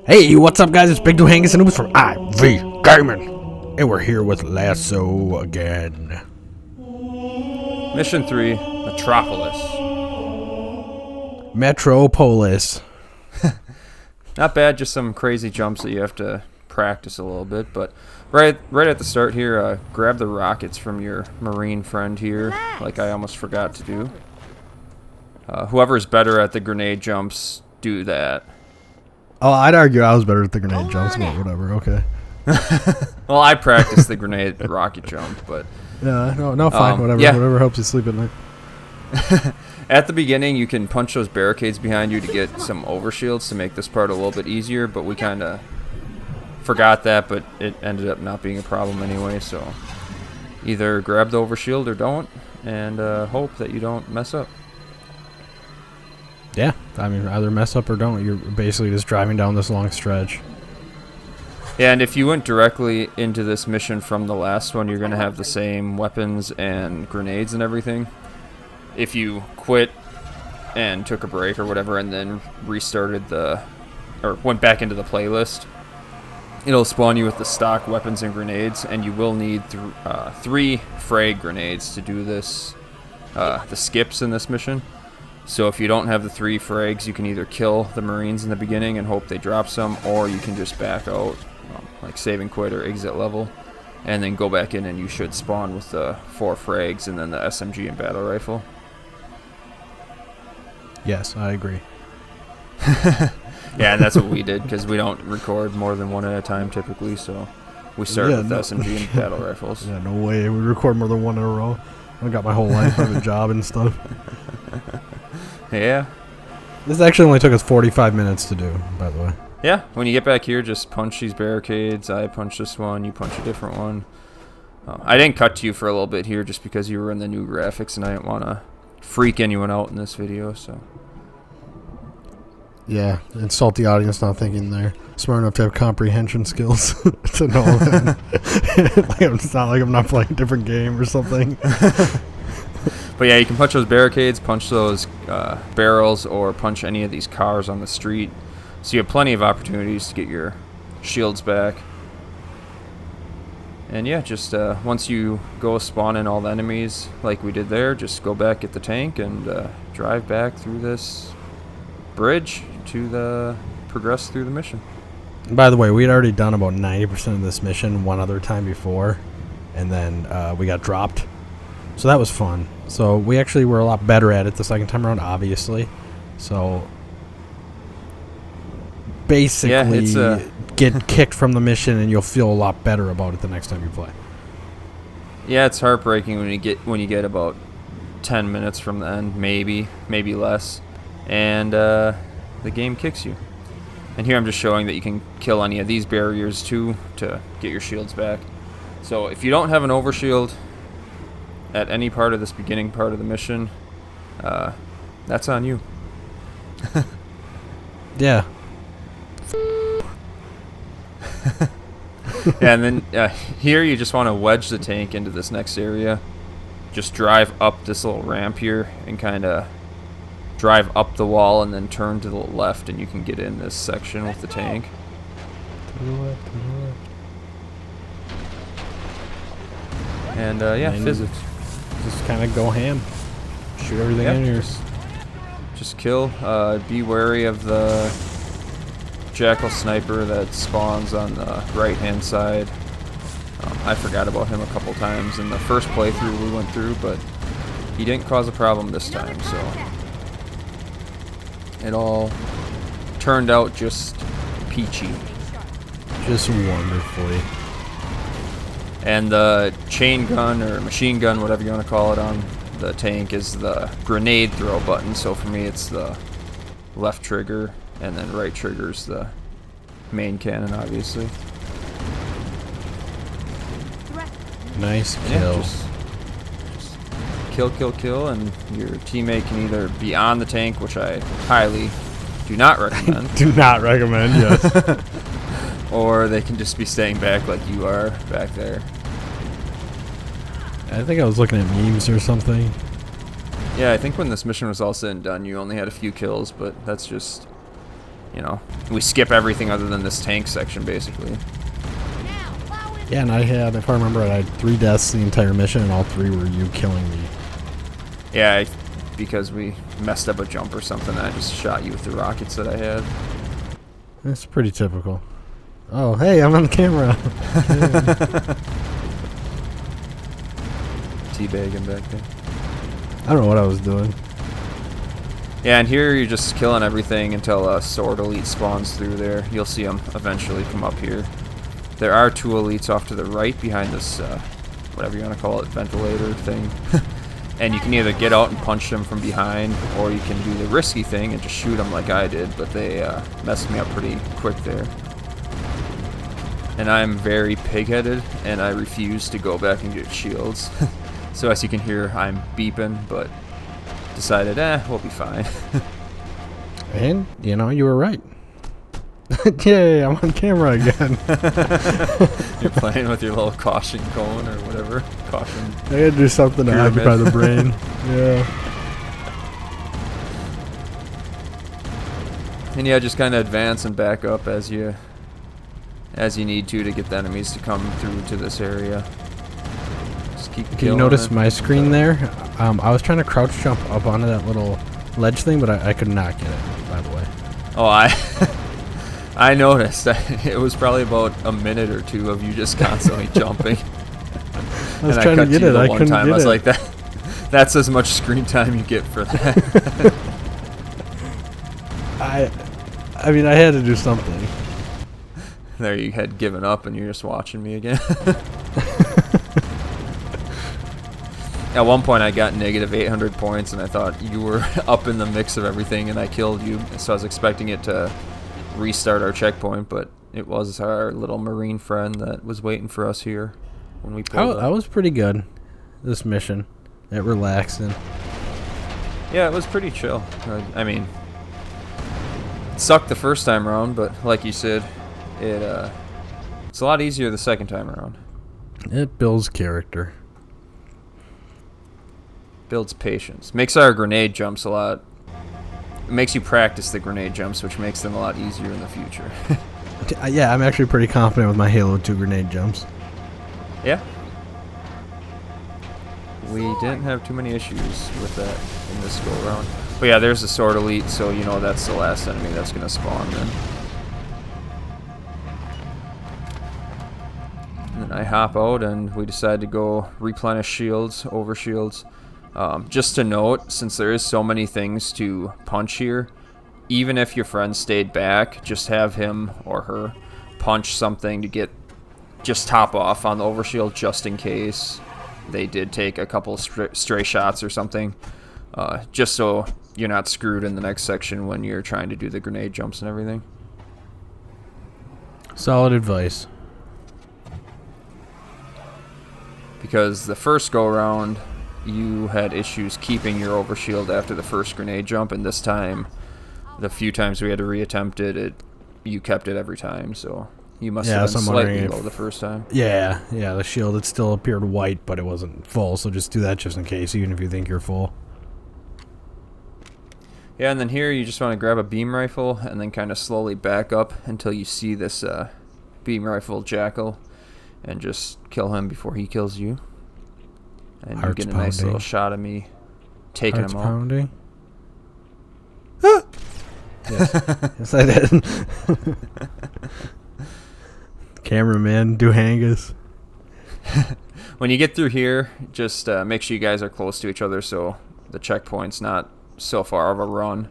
Hey, what's up, guys? It's Big Doohangus and ooooooooopz from IV Gaming, and we're here with LASO again. Mission 3, Metropolis. Not bad, just some crazy jumps that you have to practice a little bit, but right at the start here, grab the rockets from your Marine friend here, like I almost forgot to do. Whoever's better at the grenade jumps, do that. Oh, I'd argue I was better at the grenade jumps, but whatever, okay. Well, I practiced the grenade rocket jump, but... Yeah, no, fine, whatever. Yeah. Whatever helps you sleep at night. At the beginning, you can punch those barricades behind you to get some overshields to make this part a little bit easier, but we kind of forgot that, but it ended up not being a problem anyway, so either grab the overshield or don't, and hope that you don't mess up. Yeah, I mean, either mess up or don't. You're basically just driving down this long stretch. Yeah, and if you went directly into this mission from the last one, you're going to have the same weapons and grenades and everything. If you quit and took a break or whatever and then restarted or went back into the playlist, it'll spawn you with the stock weapons and grenades, and you will need 3 frag grenades to do this, the skips in this mission. So if you don't have the 3 frags, you can either kill the Marines in the beginning and hope they drop some, or you can just back out, like save and quit or exit level, and then go back in and you should spawn with the 4 frags and then the SMG and battle rifle. Yes, I agree. Yeah, and that's what we did, because we don't record more than one at a time typically, so we start with SMG and battle rifles. Yeah, no way. We record more than one in a row. I got my whole life. I have a job and stuff. Yeah. This actually only took us 45 minutes to do, by the way. Yeah, when you get back here, just punch these barricades. I punch this one, you punch a different one. I didn't cut to you for a little bit here just because you were in the new graphics and I didn't want to freak anyone out in this video, so. Yeah, insult the audience not thinking they're smart enough to have comprehension skills to know that. Like, it's not like I'm not playing a different game or something. But yeah, you can punch those barricades, punch those barrels, or punch any of these cars on the street. So you have plenty of opportunities to get your shields back. And yeah, just once you go spawn in all the enemies like we did there, just go back, get the tank, and drive back through this bridge to progress through the mission. By the way, we had already done about 90% of this mission one other time before, and then we got dropped. So that was fun. So we actually were a lot better at it the second time around, obviously. So basically, yeah, get kicked from the mission, and you'll feel a lot better about it the next time you play. Yeah, it's heartbreaking when you get about 10 minutes from the end, maybe less, and the game kicks you. And here I'm just showing that you can kill any of these barriers too to get your shields back. So if you don't have an overshield at any part of this beginning part of the mission, that's on you. Yeah. Yeah, and then here you just want to wedge the tank into this next area. Just drive up this little ramp here and kind of drive up the wall and then turn to the left, and you can get in this section with the tank. To the left, to the left. And yeah, And physics. Just kind of go ham. Shoot everything in here. Just kill. Be wary of the Jackal sniper that spawns on the right-hand side. I forgot about him a couple times in the first playthrough we went through, but he didn't cause a problem this time, so it all turned out just peachy. Just wonderfully. And the chain gun or machine gun, whatever you want to call it, on the tank is the grenade throw button. So for me, it's the left trigger, and then right trigger's the main cannon, obviously. Nice kill. Yeah, just kill, and your teammate can either be on the tank, which I highly do not recommend. Do not recommend, yes. Or they can just be staying back like you are back there. I think I was looking at memes or something. Yeah, I think when this mission was all said and done, you only had a few kills, but that's just you know, we skip everything other than this tank section, basically. Yeah, and I had, if I remember right, I had 3 deaths the entire mission, and all 3 were you killing me. Yeah, because we messed up a jump or something, I just shot you with the rockets that I had. That's pretty typical. Oh, hey, I'm on the camera. Teabagging back there. I don't know what I was doing. Yeah, and here you're just killing everything until a sword elite spawns through there. You'll see them eventually come up here. There are 2 elites off to the right behind this, whatever you want to call it, ventilator thing. And you can either get out and punch them from behind, or you can do the risky thing and just shoot them like I did, but they messed me up pretty quick there. And I'm very pig-headed, and I refuse to go back and get shields. So as you can hear, I'm beeping, but decided, we'll be fine. And, you know, you were right. Yay, I'm on camera again. You're playing with your little caution cone or whatever. Caution. I gotta do something to pyramid. occupy the brain. Yeah. And yeah, just kind of advance and back up as you need to get the enemies to come through to this area. Just keep Can you killing notice it. my screen there? I was trying to crouch jump up onto that little ledge thing, but I could not get it, by the way. Oh, I noticed that it was probably about a minute or 2 of you just constantly jumping. I was trying to get it. I couldn't get it. I was like, that's as much screen time you get for that. I mean, I had to do something. There you had given up and you're just watching me again. At one point I got negative 800 points and I thought you were up in the mix of everything and I killed you. So I was expecting it to restart our checkpoint, but it was our little marine friend that was waiting for us here when we pulled up. I was pretty good this mission. It relaxing. Yeah, it was pretty chill. I mean, it sucked the first time around, but like you said, it's a lot easier the second time around. It builds character. Builds patience. Makes our grenade jumps a lot. It makes you practice the grenade jumps, which makes them a lot easier in the future. Yeah, I'm actually pretty confident with my Halo 2 grenade jumps. Yeah. We didn't have too many issues with that in this go around. But yeah, there's the sword elite, so you know that's the last enemy that's going to spawn then. And then I hop out and we decide to go replenish shields, over shields. Just to note, since there is so many things to punch here, even if your friend stayed back, just have him or her punch something to get just top off on the overshield just in case they did take a couple stray shots or something. Just so you're not screwed in the next section when you're trying to do the grenade jumps and everything. Solid advice. Because the first go around, you had issues keeping your overshield after the first grenade jump, and this time, the few times we had to reattempt it, you kept it every time, so you must have been slightly low the first time. Yeah, the shield, it still appeared white, but it wasn't full, so just do that just in case, even if you think you're full. Yeah, and then here you just want to grab a beam rifle and then kind of slowly back up until you see this beam rifle jackal and just kill him before he kills you. And you get a nice little shot of me taking him out. Pounding. Ah! Yes. Yes, I did. Cameraman, Doohangus. When you get through here, just make sure you guys are close to each other so the checkpoint's not so far of a run.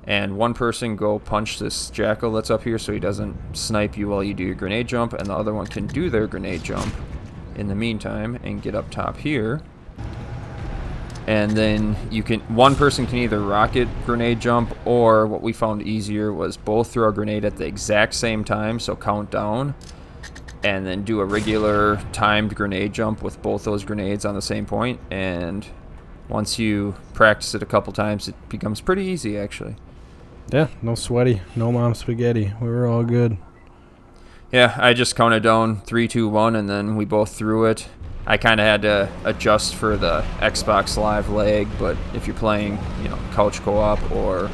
And one person go punch this jackal that's up here so he doesn't snipe you while you do your grenade jump, and the other one can do their grenade jump in the meantime and get up top here. And then one person can either rocket grenade jump, or what we found easier was both throw a grenade at the exact same time, so count down, and then do a regular timed grenade jump with both those grenades on the same point. And once you practice it a couple times, it becomes pretty easy actually. Yeah, no sweaty, no mom spaghetti. We were all good. Yeah, I just counted down 3, 2, 1, and then we both threw it. I kind of had to adjust for the Xbox Live lag, but if you're playing, couch co-op or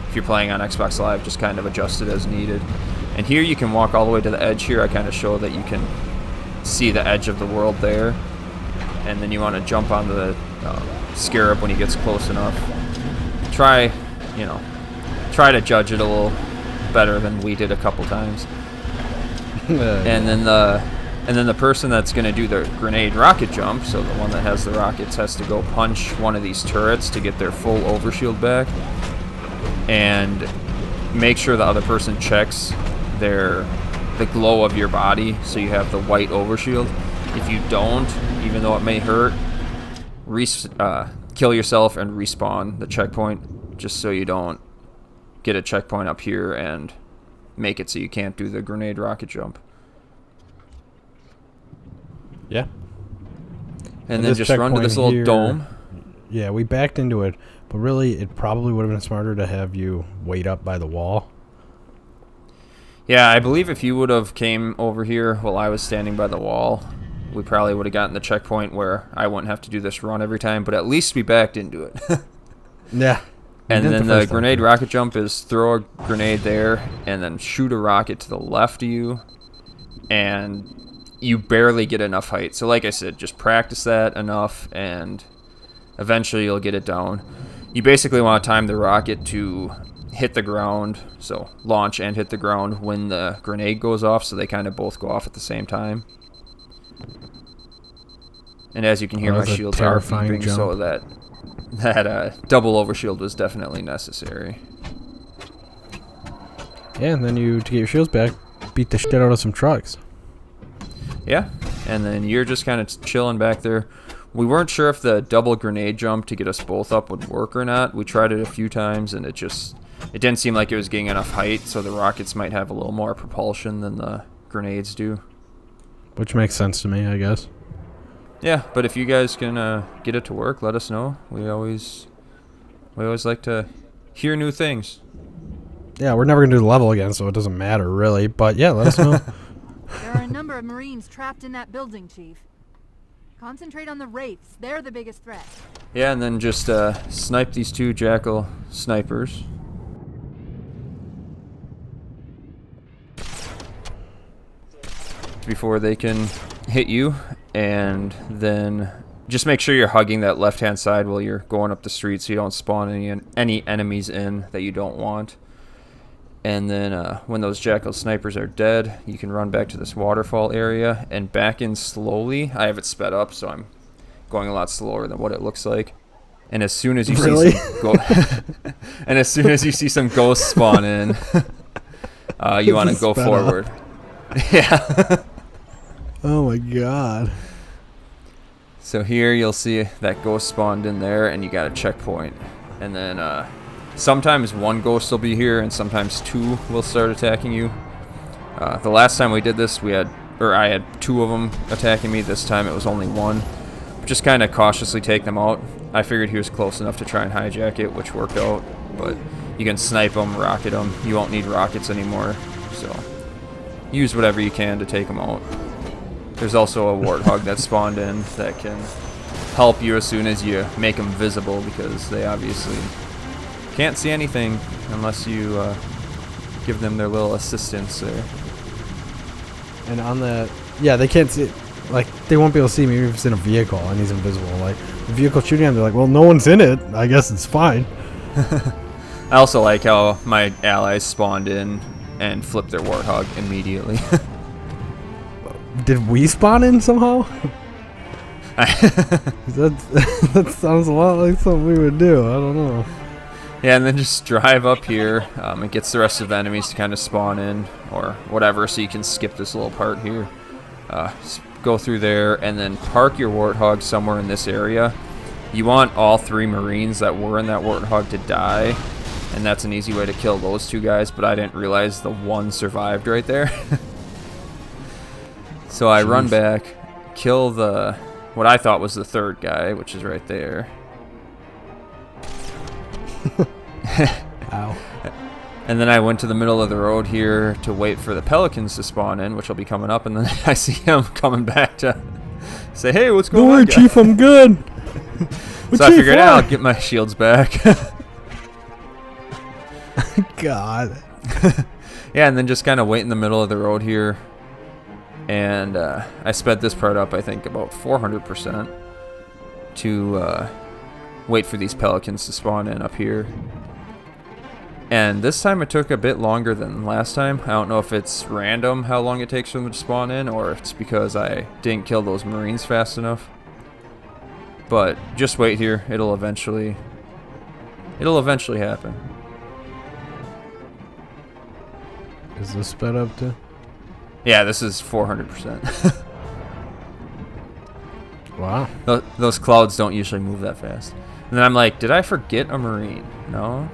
if you're playing on Xbox Live, just kind of adjust it as needed. And here you can walk all the way to the edge here. I kind of show that you can see the edge of the world there. And then you want to jump onto the scarab when he gets close enough. Try to judge it a little better than we did a couple times. And then the person that's going to do the grenade rocket jump, so the one that has the rockets, has to go punch one of these turrets to get their full overshield back. And make sure the other person checks the glow of your body, so you have the white overshield. If you don't, even though it may hurt, kill yourself and respawn the checkpoint, just so you don't get a checkpoint up here and make it so you can't do the grenade rocket jump. Yeah. And then just run to this little dome. Yeah, we backed into it, but really it probably would have been smarter to have you wait up by the wall. Yeah, I believe if you would have came over here while I was standing by the wall, we probably would have gotten the checkpoint where I wouldn't have to do this run every time, but at least we backed into it. Yeah. And then the grenade rocket jump is throw a grenade there and then shoot a rocket to the left of you, and you barely get enough height. So like I said, just practice that enough and eventually you'll get it down. You basically want to time the rocket to hit the ground, so launch and hit the ground when the grenade goes off, so they kind of both go off at the same time. And as you can hear, my shields are beeping, so that double overshield was definitely necessary. Yeah, and then to get your shields back, beat the shit out of some trucks. Yeah, and then you're just kind of chilling back there. We weren't sure if the double grenade jump to get us both up would work or not. We tried it a few times, and it didn't seem like it was getting enough height, so the rockets might have a little more propulsion than the grenades do. Which makes sense to me, I guess. Yeah, but if you guys can get it to work, let us know. We always like to hear new things. Yeah, we're never going to do the level again, so it doesn't matter, really. But yeah, let us know. There are a number of Marines trapped in that building, Chief. Concentrate on the Wraiths. They're the biggest threat. Yeah, and then just snipe these two Jackal snipers. Before they can hit you, and then just make sure you're hugging that left-hand side while you're going up the street so you don't spawn any enemies in that you don't want. And then when those Jackal snipers are dead, you can run back to this waterfall area and back in slowly. I have it sped up, so I'm going a lot slower than what it looks like. And as soon as you see some ghosts spawn in, you want to go forward. Yeah. Oh my god. So here you'll see that ghost spawned in there, and you got a checkpoint. And then sometimes one ghost will be here, and sometimes two will start attacking you. The last time we did this, I had two of them attacking me. This time it was only one. Just kind of cautiously take them out. I figured he was close enough to try and hijack it, which worked out. But you can snipe them, rocket them. You won't need rockets anymore. So use whatever you can to take them out. There's also a warthog that spawned in that can help you as soon as you make them visible, because they obviously can't see anything unless you give them their little assistance there. And on the... Yeah, they can't see... Like, they won't be able to see me if it's in a vehicle and he's invisible. Like, the vehicle shooting him, they're like, well, no one's in it. I guess it's fine. I also like how my allies spawned in and flipped their warthog immediately. Did we spawn in somehow? That sounds a lot like something we would do. I don't know. Yeah, and then just drive up here. It gets the rest of the enemies to kind of spawn in or whatever, so you can skip this little part here. Go through there, and then park your warthog somewhere in this area. You want all three Marines that were in that warthog to die, and that's an easy way to kill those two guys, but I didn't realize the one survived right there. So I run back, kill what I thought was the third guy, which is right there. Ow. And then I went to the middle of the road here to wait for the Pelicans to spawn in, which will be coming up, and then I see him coming back to say, hey, what's going on, Don't worry, Chief, I'm good. So I figured, I'll get my shields back. God. Yeah, and then just kind of wait in the middle of the road here. And I sped this part up, I think, about 400% to wait for these pelicans to spawn in up here. And this time it took a bit longer than last time. I don't know if it's random how long it takes for them to spawn in, or if it's because I didn't kill those Marines fast enough. But just wait here. It'll eventually happen. Is this sped up to? Yeah, this is 400%. Wow. Those clouds don't usually move that fast. And then I'm like, did I forget a Marine? No,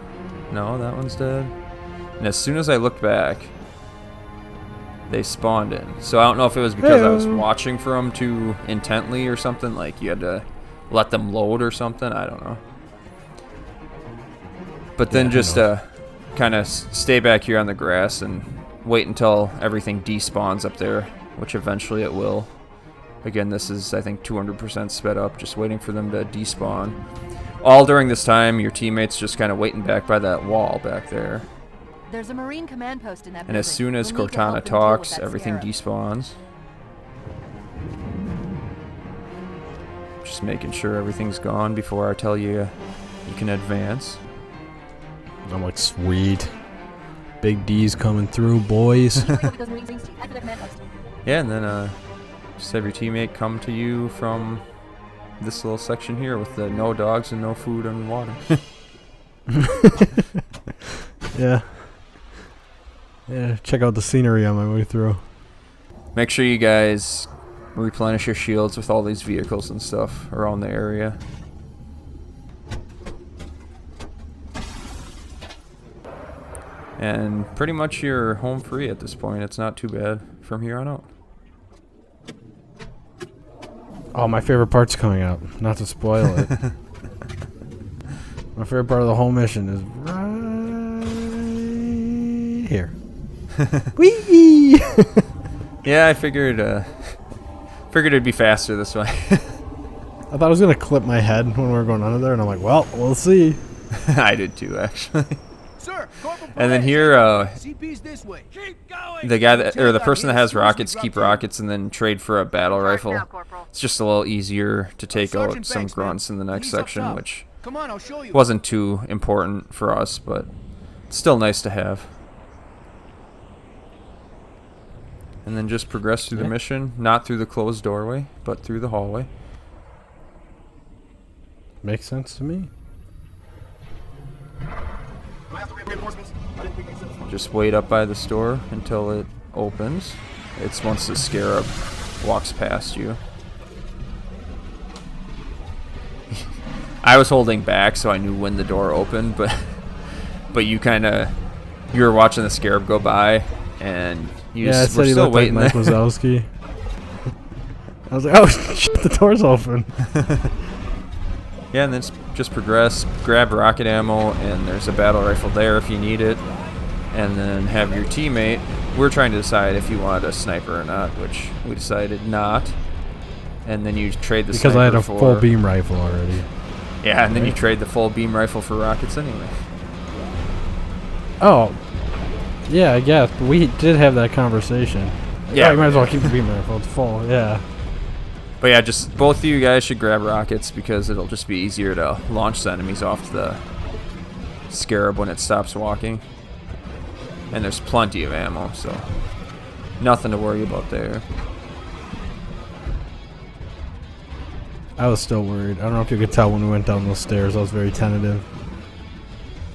that one's dead. And as soon as I looked back, they spawned in. So I don't know if it was because I was watching for them too intently or something. Like you had to let them load or something. I don't know. But then just kind of stay back here on the grass and wait until everything despawns up there, which eventually it will. Again, this is, I think, 200% sped up, just waiting for them to despawn. All during this time, your teammates just kind of waiting back by that wall back there. There's a Marine command post in that And as building. soon as We'll need to help Cortana them deal with talks, that everything scarab. despawns. Just making sure everything's gone before I tell you you can advance. I'm like, sweet. Big D's coming through, boys. Yeah, and then just have your teammate come to you from this little section here with the no dogs and no food and water. Yeah. Yeah, check out the scenery on my way through. Make sure you guys replenish your shields with all these vehicles and stuff around the area. And pretty much you're home free at this point. It's not too bad from here on out. Oh, my favorite part's coming up. Not to spoil it. My favorite part of the whole mission is right here. Whee! Yeah, I figured it'd be faster this way. I thought I was gonna clip my head when we were going under there, and I'm like, well, we'll see. I did too, actually. Sir, And then here, CP's this way. Keep going. the guy that, or the person that has rockets, keep rockets and then trade for a battle rifle. It's just a little easier to take out Sergeant some Banks, man. grunts in the next He's up section, top. which Come on, I'll show you. wasn't too important for us, but it's still nice to have. And then just progress through the mission, not through the closed doorway, but through the hallway. Makes sense to me. Just wait up by the store until it opens. It's once the scarab walks past you. I was holding back so I knew when the door opened, but you were watching the scarab go by and you Yeah, I just were said he still looked like waiting Mike there. Wazowski. I was like, oh shit, the door's open. Yeah, and then just progress, grab rocket ammo, and there's a battle rifle there if you need it. And then have your teammate. We're trying to decide if you wanted a sniper or not, which we decided not. And then you trade the Because sniper I had a for, full beam rifle already. Yeah, and then you trade the full beam rifle for rockets anyway. Oh. Yeah, I guess. But we did have that conversation. Yeah, you might as well keep the beam rifle. It's full, yeah. But yeah, just both of you guys should grab rockets because it'll just be easier to launch the enemies off the scarab when it stops walking. And there's plenty of ammo, so nothing to worry about there. I was still worried. I don't know if you could tell when we went down those stairs. I was very tentative.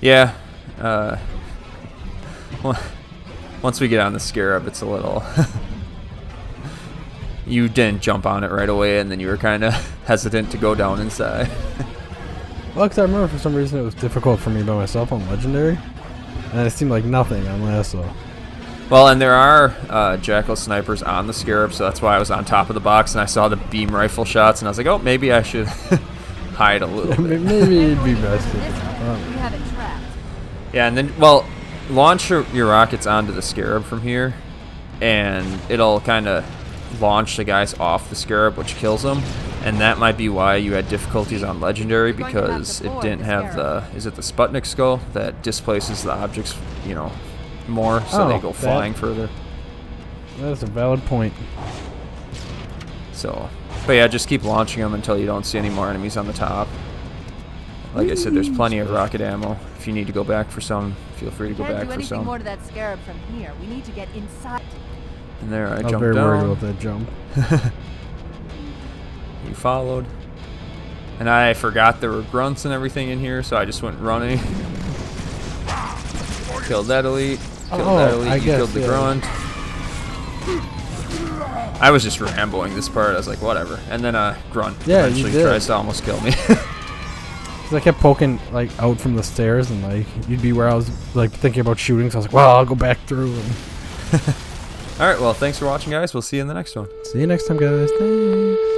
Yeah. Once we get on the scarab, it's a little... You didn't jump on it right away, and then you were kind of hesitant to go down inside. Well, because I remember for some reason it was difficult for me by myself on Legendary. And it seemed like nothing on LASO. Well, and there are Jackal snipers on the scarab, so that's why I was on top of the box, and I saw the beam rifle shots, and I was like, oh, maybe I should hide a little bit. Maybe it'd be best. This one, we have it trapped. Yeah, and then, well, launch your rockets onto the scarab from here, and it'll kind of launch the guys off the scarab, which kills them. And that might be why you had difficulties on Legendary, You're going to have to because it board didn't the have the, Scarab. is it the Sputnik skull that displaces the objects, you know, more, so Oh, they go that- flying further. That's a valid point. So, but yeah, just keep launching them until you don't see any more enemies on the top. Like I said, there's plenty of rocket ammo. If you need to go back for some, feel free to go Can't back do for anything some. more to that Scarab from here. We need to get inside. And there, I I was jumped very worried down. about that jump. You followed. And I forgot there were grunts and everything in here, so I just went running. Killed that elite. Killed that elite. I You guess, killed the yeah. grunt. I was just ramboing this part. I was like, whatever. And then a grunt Yeah, you eventually did. tries to almost kill me. 'Cause I kept poking like out from the stairs, and like you'd be where I was like thinking about shooting. So I was like, well, I'll go back through. And All right, well, thanks for watching, guys. We'll see you in the next one. see you next time, guys. Thanks.